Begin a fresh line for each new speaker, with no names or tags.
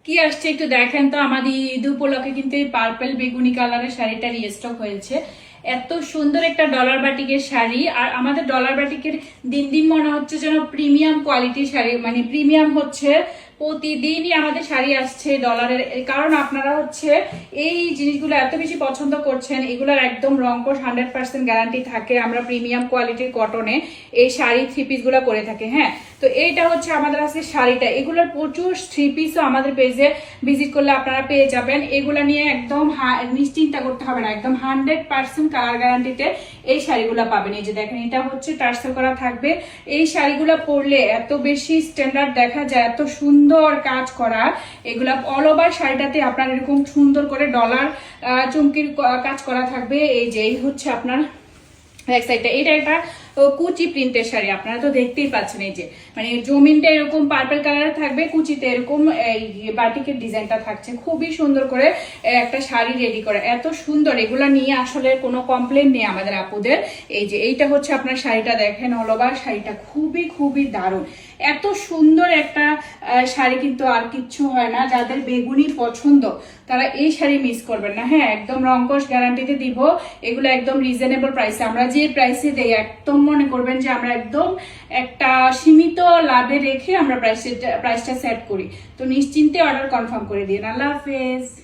কি আসছে একটু দেখেন তো। আমাদের ঈদ উপলক্ষে কিন্তু এই পার্পল বেগুনি কালারের শাড়িটা রিস্টক হয়েছে। এত সুন্দর একটা ডলার বাটিকের শাড়ি। আর আমাদের ডলার বাটিকের দিন দিন মনে হচ্ছে যেন প্রিমিয়াম কোয়ালিটির শাড়ি, মানে প্রিমিয়াম হচ্ছে। প্রতিদিনই আমাদের শাড়ি আসছে ডলারের, কারণ আপনারা হচ্ছে এই জিনিসগুলো এত বেশি পছন্দ করছেন। এগুলোর একদম রংকশ 100% গ্যারান্টি থাকে। আমরা প্রিমিয়াম কোয়ালিটির কটনে এই শাড়ি থ্রি পিসগুলো করে থাকি। হ্যাঁ, তো এইটা হচ্ছে আমাদের আছে শাড়িটা। এগুলোর প্রচুর থ্রি পিসও আমাদের পেজে ভিজিট করলে আপনারা পেয়ে যাবেন। এগুলা নিয়ে একদম নিশ্চিন্তা করতে হবে না, একদম 100% কালার গ্যারান্টিতে এই শাড়িগুলো পাবেন। এই যে দেখেন, এটা হচ্ছে টার্সেল করা থাকবে। এই শাড়িগুলো পরলে এত বেশি স্ট্যান্ডার্ড দেখা যায়, এত সুন্দর কাজ করা। এগুলা অল ওভার শাড়িটাতে আপনার এরকম সুন্দর করে ডলার চুমকির কাজ করা থাকবে। এই যে এই হচ্ছে আপনার এক সাইডটা। এটা একটা কুচি প্রিন্টের শাড়ি, আপনারা তো দেখতেই পাচ্ছেন। এই যে মানে জমিনটা এরকম পার্পল কালার থাকবে, কুচিতে এরকম এই বাটিকের ডিজাইনটা থাকছে। খুবই সুন্দর করে একটা শাড়ি রেডি করা, এত সুন্দর। এগুলা নিয়ে আসলে কোনো কমপ্লেন নেই আমাদের আপুদের। এই যে এইটা হচ্ছে আপনার শাড়িটা, দেখেন অল ওভার শাড়িটা খুবই খুবই দারুণ। এত সুন্দর একটা শাড়ি কিন্তু আর কিচ্ছু হয় না। যাদের বেগুনি পছন্দ তারা এই শাড়ি মিস করবেন না। হ্যাঁ, একদম রংকশ গ্যারান্টিতে দিব। এগুলো একদম রিজনেবল প্রাইসে, আমরা যে প্রাইসে দেই একদম মনে করবেন যে আমরা একদম একটা সীমিত লাভে রেখে আমরা প্রাইসটা সেট করি। তো নিশ্চিন্তে অর্ডার কনফার্ম করে দিন। আল্লাহ হাফেজ।